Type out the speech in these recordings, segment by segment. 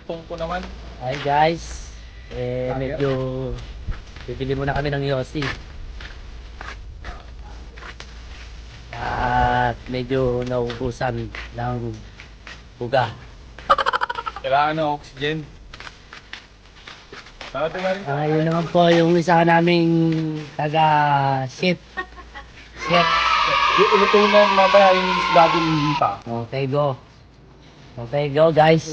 cellphone ko naman. Hi guys, medyo bibili muna kami ng Yossi. At medyo nauubusan ng buga. Kailangan ng oxygen. Yun naman po yung isa naming taga-ship. Chef. Ilutunan mamaya yung bagong pa. Okay, go. Okay, go guys.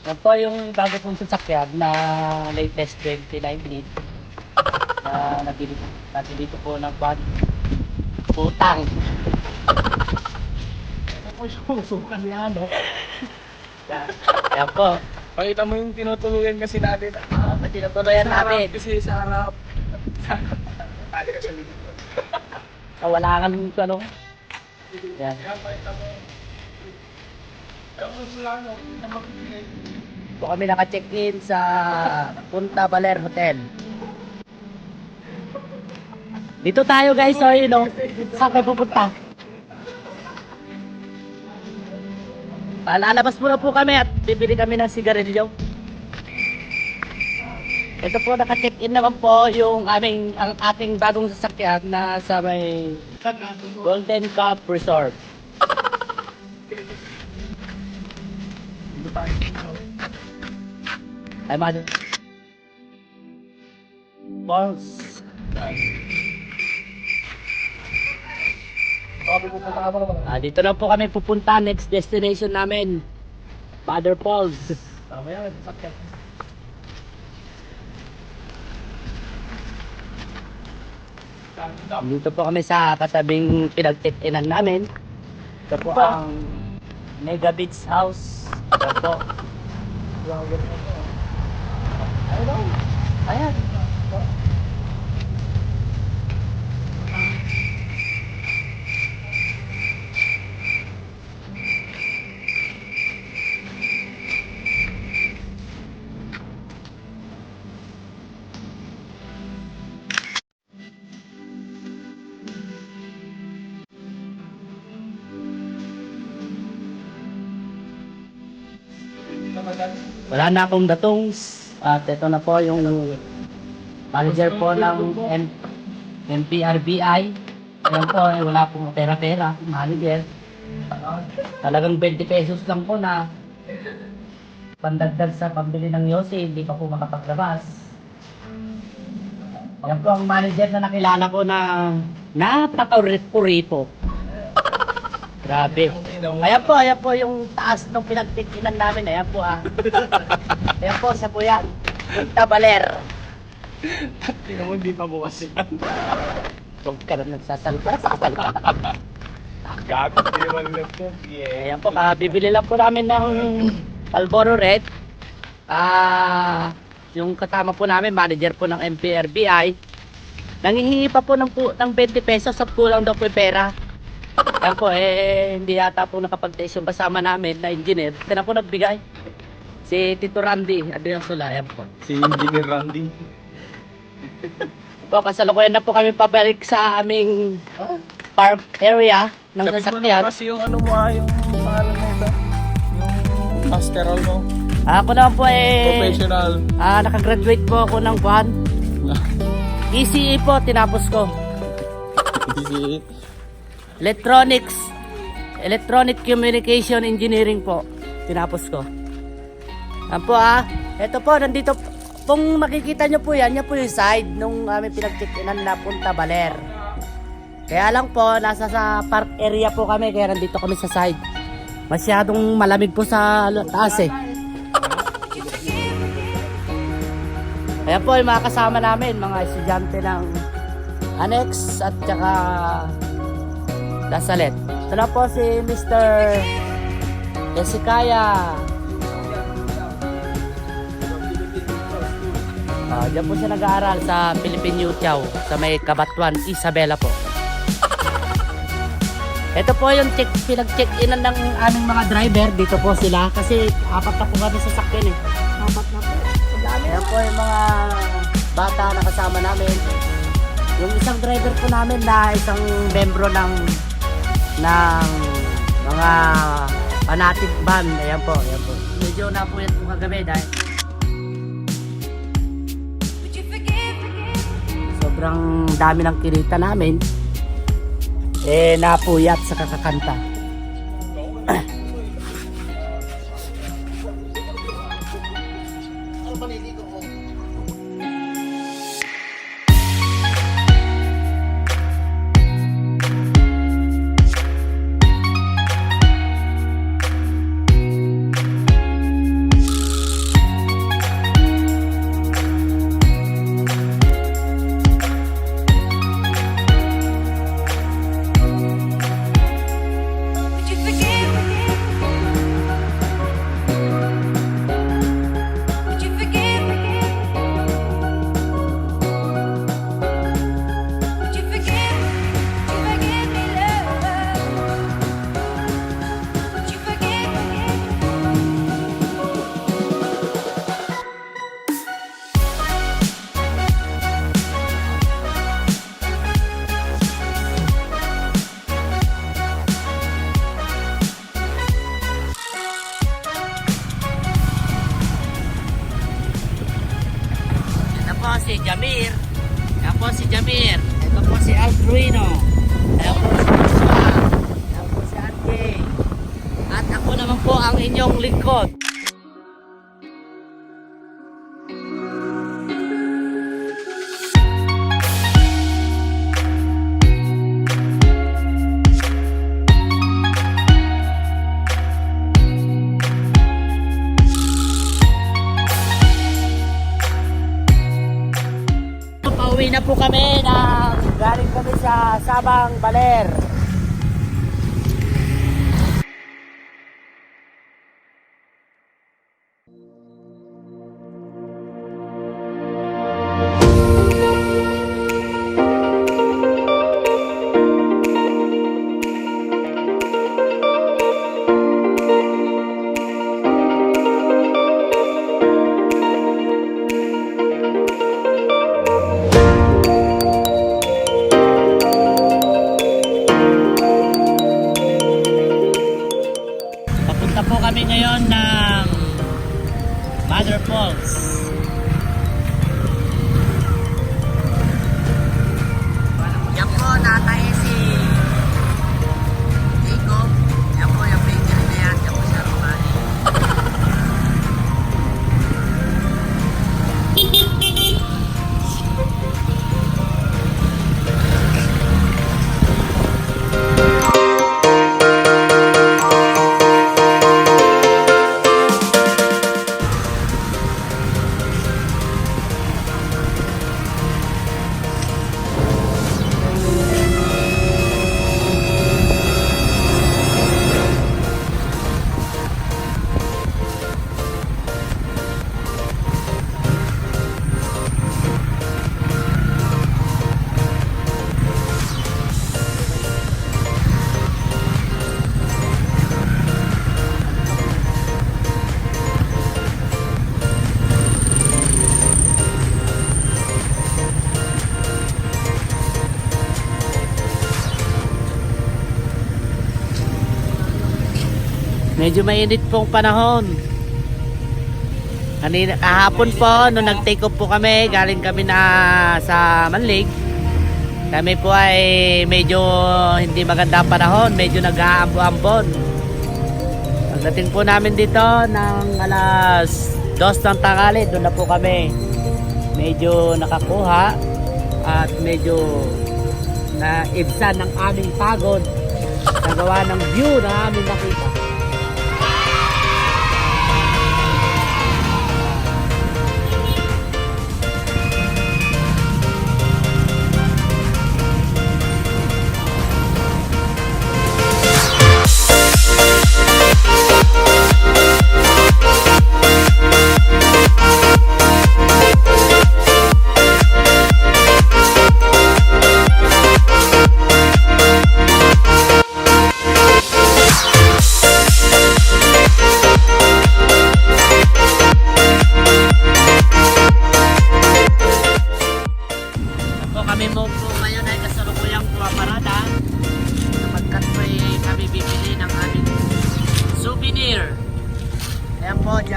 Yan po yung bago pong sasakyan na latest 2019 na nabili dito po ng van. Putang. Ako yung sukan yan, no? Yan po. Pakita mo yung tinutuluyan kasi natin. Tinutuloyan natin. Kasi sa harap. Wala kang ano. Yan. Pakita mo. Po kami naka-check-in sa Punta Baler Hotel. Dito tayo guys, so you know, saan kayo pupunta? Lalabas muna po kami at bibili kami ng sigarilyo. Ito po, naka-check-in naman po yung ang ating bagong sasakyan na sa may Golden Cup Resort. Ay, mother. Balls. Dito na po kami pupunta. Next destination namin, Mother Falls. Dito po kami sa katabing pinagtitinan namin. Ito po ang Mega Beach House. Ito po. Ayan. Wala na akong datungs. At ito na po yung manager po ng MPRBI. Ayan po, wala pong pera-pera. Manager. Talagang 20 pesos lang po na pandagdag sa pambili ng Yossi. Hindi pa po makapaglabas. Ayan po ang manager na nakilala ko na napaka-puri po. Grabe. Ayan po yung taas ng pinagtitinan namin. Ayan po Ayan po, sa po yan. Punta Baler. Tingnan mo, hindi pa bukas yan. Huwag ka na nagsasalita. Sasalita. Gabi, hindi naman lang po. Yeah. Ayan po, bibili lang po namin ng Marlboro Red. Yung kasama po namin, manager po ng MPRBI. Nangihingi pa po ng 20 pesos at kulang daw po yung pera. Yan po, hindi yata po nakapag-test yung kasama namin na engineer. Ito na po nagbigay. Si Tito Randy, Adrian Sola, yan po. Si Engineer Randy. Po, kasalukuyan na po kami pabalik sa aming park area ng sasakyan. Kasi yung ano mo yung pangalan mo ito? Yung pastoral mo? Ako naman po Professional. nakagraduate po ako ng buwan. ECE po, tinapos ko. ECE? Electronic Communication Engineering po. Tinapos ko. Yan po ito po, nandito. Kung makikita nyo po yan po yung side nung aming pinagtikinan na Punta Baler. Kaya lang po, nasa sa park area po kami, kaya nandito kami sa side. Masyadong malamig po sa taas Ayan po yung mga kasama namin, mga estudyante ng Annex at saka Lasalet. Ito na po si Mr. Esikaya. Diyan po siya nag-aaral sa Philippine Youth Chow sa may Kabatuan, Isabela po. Ito po yung pinag-check-inan ng aming mga driver. Dito po sila kasi apat na po kami sa sakyan Apat na po. Ayan po yung mga bata na kasama namin. Yung isang driver po namin na isang membro ng mga fanatic band. Ayan po, ayan po. medyo napuyat po kagabi dahil sobrang dami ng kinita namin. Napuyat sa kakakanta. Si Jamir. Yan po si Jamir. Ito po si Aldrino. Yan po si Joshua. Yan po si Ate. At ako naman po ang inyong lingkod. Pauwi na po kami galing kami sa Sabang Baler. Papunta po kami ngayon ng Mother Falls. Yan po natay si Jacob. Yan po yung bakery na yan. Yan po siya Romani. Medyo mainit pong panahon. Kahapon po, nung nag-take off po kami, galing kami na sa Manlig. Kami po ay medyo hindi maganda panahon, medyo nag-aambo-ambon. Pagdating po namin dito ng alas 2 ng tanghali, doon na po kami medyo nakakuha at medyo naibsan ng aming pagod sa gawa ng view na aming nakita.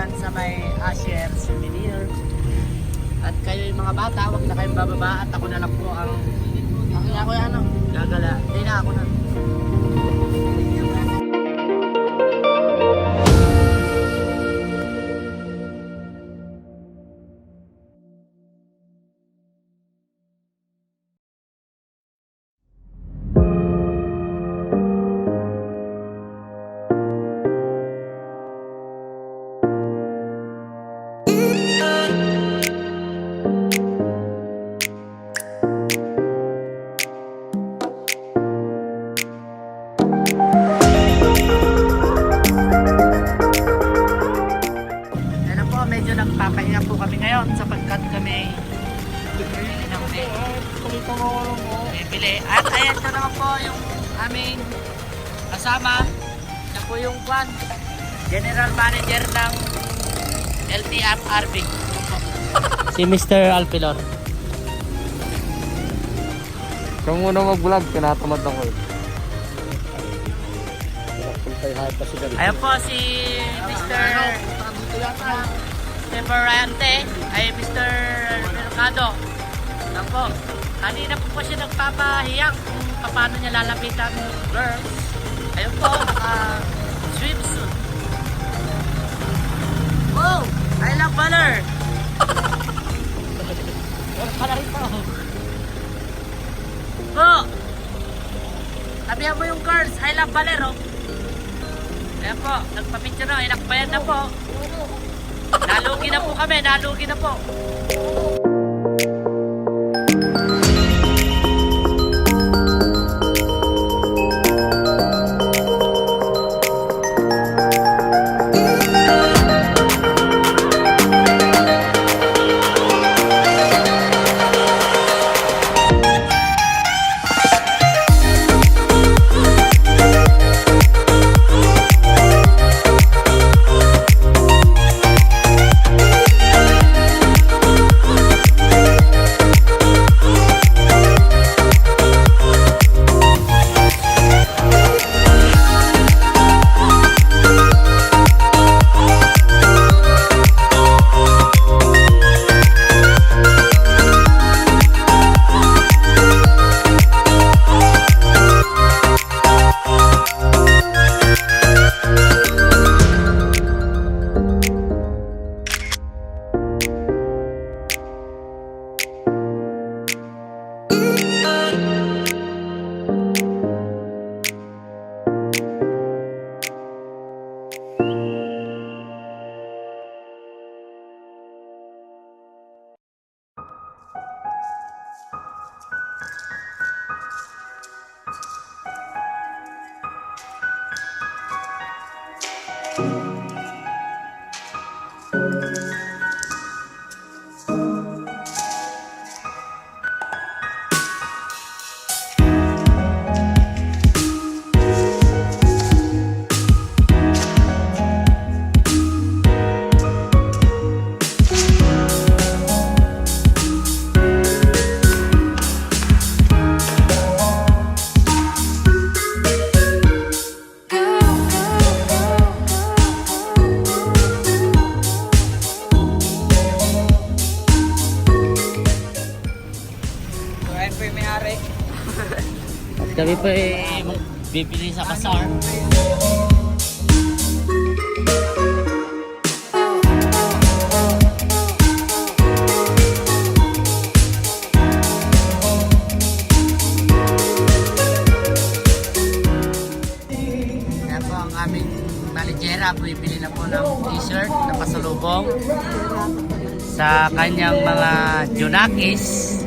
dyan sa may Asher Souvenir. At kayo yung mga bata, huwag na kayong bababa at ako na lang po ang ako yan, gagala. Hindi na ako na. Ano po, medyo nagpapahinga po kami ngayon sapagkat kami bibili ng bibili. At ayan ito naman po yung aming kasama. Yan po yung General Manager ng LTFRB. Si Mr. Alpilor. Kung muna mag-vlog, tinatamad ako eh. Ayan po si Mr. Temporante ay Mr. Mercado. Ayan po. Kanina po siya nagpapahiyang kung paano niya lalapitan girls. Ayun po, swimsuit. Wow! I love Baller! Pala rin po. Po! Sabihan mo yung girls, I love Baller, oh. Ayan po, nagpa-picture na, inakbayan na po. Nalugi na po kami, nalugi na po. At kami po bibili sa bazaar. Kaya po ang aming maligera, bibili na po ng t-shirt na pasalubong sa kanyang mga Junakis.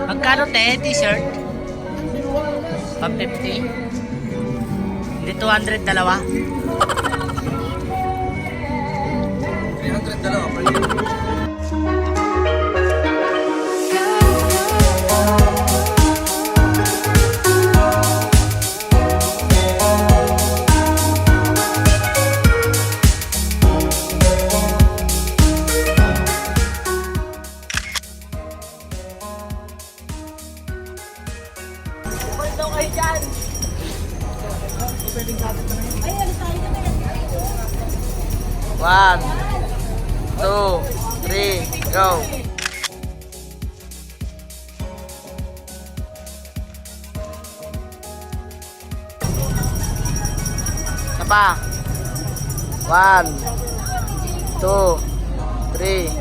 Magkano t-shirt? 150? Hindi 200 dalawa? 300 dalawa pa rin. Daw kayo dyan! Ay, ano tayo? 1, 2, 3, go! Isa pa. 1, 2, 3.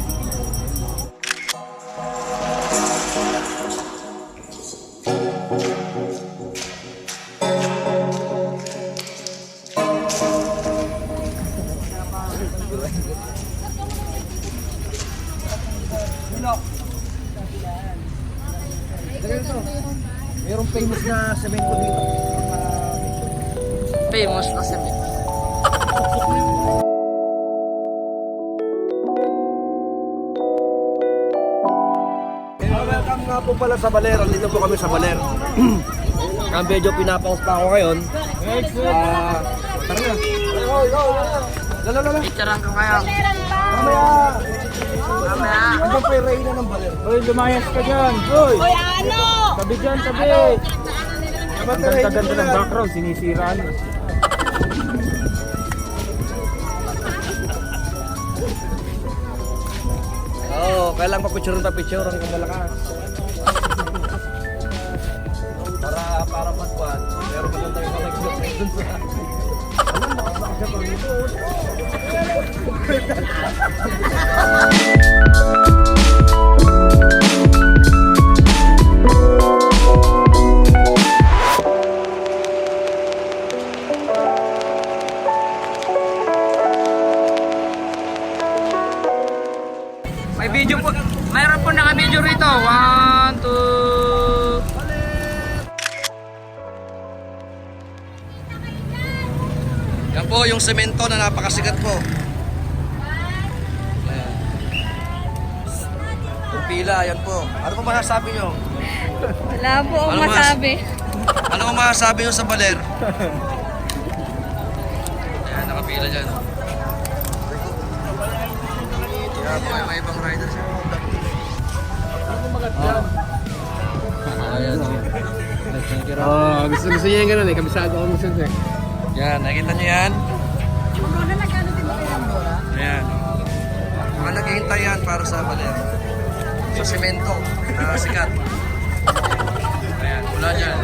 Mayroong famous na semento dito. Famous na cement. Welcome nga po pala sa Baler. Dito po kami sa Baler. Ang medyo pinapaus pa ako ngayon. Tara na. Lala. Picturean ko kayo. Mamaya. Mamaya. Ano pa yung reyna ng Baler? Hoy, lumayas ka dyan. Hoy! Hoy, ano? Tabi dyan, tabi. Ang ganda ng background, sinisiraan. Oo, kailangan pa-picture ang kamalakas. Para magkuhan. Pero maganda yung mag-explain dun sa... Ano, makasakasya pa rito. May video po. Mayroon po naka-video rito. 1, 2. Yan po yung semento na napakasikat po. Ayan. Yung pila, yan po. Ano po masasabi nyo? Wala po akong Ano mas- masabi. Ano po masasabi nyo sa Baler? Ayan, nakapila dyan. Yan po, may ibang riders yan. Gusto niya yung gano'n eh. Kabisado ako minsan eh. Yan, nakikita nyo yan? Ayan. Mga naghihintay yan para sa Baler. Sa semento na sikat. Ayan, mula dyan.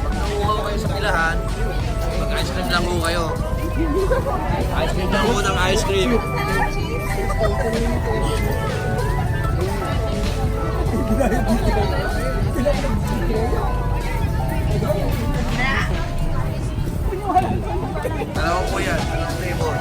Pag nauuhaw kayo sa pilahan, mag-ice cream lang ho kayo. Ice cream lang ho ng ice cream. Dalawa po yan, dalawang flavor.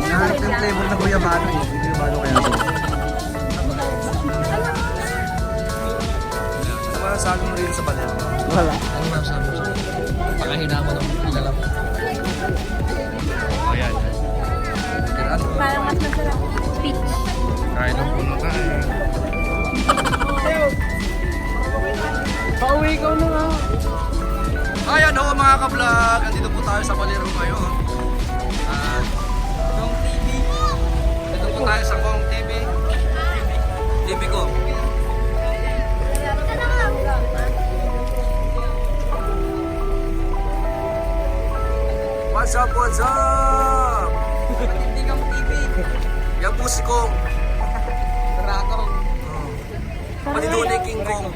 Nahanap yung flavor na guyabano eh. Hindi guyabano kaya ito. Ano masasabi mo rin sa Baler? Wala. Ano masasabi mo sa Baler? Pakahina mo ng pila lang. Ayan. Parang mas masarap. Peach. Kain ng puno kain. Pauwi ikaw na nga. Ayan ho mga ka-vlog, andito po tayo sa Balero ngayon. At Kong TV. Dito po tayo sa Kong TV. TV ko. What's up, what's up? Hindi kang TV. Yan po si Kong. Rakong. Paniduli King Kong.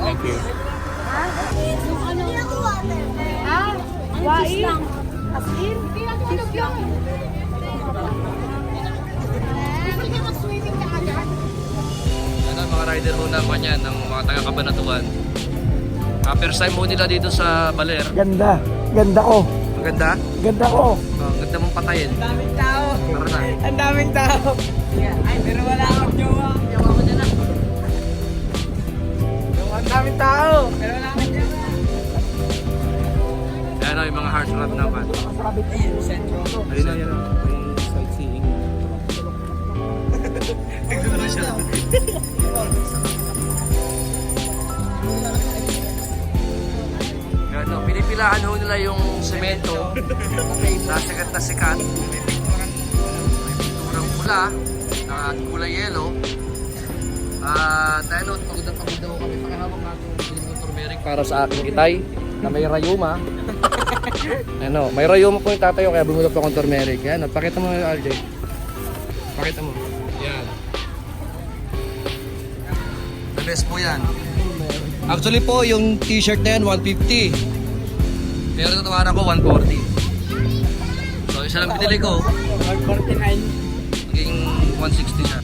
Thank you. Wain lang. As in? Hindi na tulog yun. Yan ang mga rider ho naman yan, ng mga taga-Kabanatuan. First time ho nila dito sa Baler. Ganda. Ganda ko. Maganda? Ganda ko. Ang ganda mong patayin. Ang daming tao. Tara na. Ang daming tao. Ay, pero wala akong jowa. Jowa ko na lang. Ang daming tao. Pero wala akong jowa. Ayan o, yung mga heart rap naman. Ayun, sentro. Ayun na, yun o. Yung sightseeing. Nagduro siya. pinipilahan ho nila yung semento na sikat na sikat. May pinturang pula at kulay yellow. Dahil ho, pagod na ho kami. Pakihawak natin yung turmeric para sa aking itay na may rayuma. Ano, may rayuma po yung tatayo kaya bumulot po akong turmeric. Yan, pakita mo RJ. Pakita mo. Yan. The best po yan. Actually po, yung t-shirt na yan, 150. Pero tatawaran ko, 140. So, isa lang binili ko. 149. Naging 160 siya.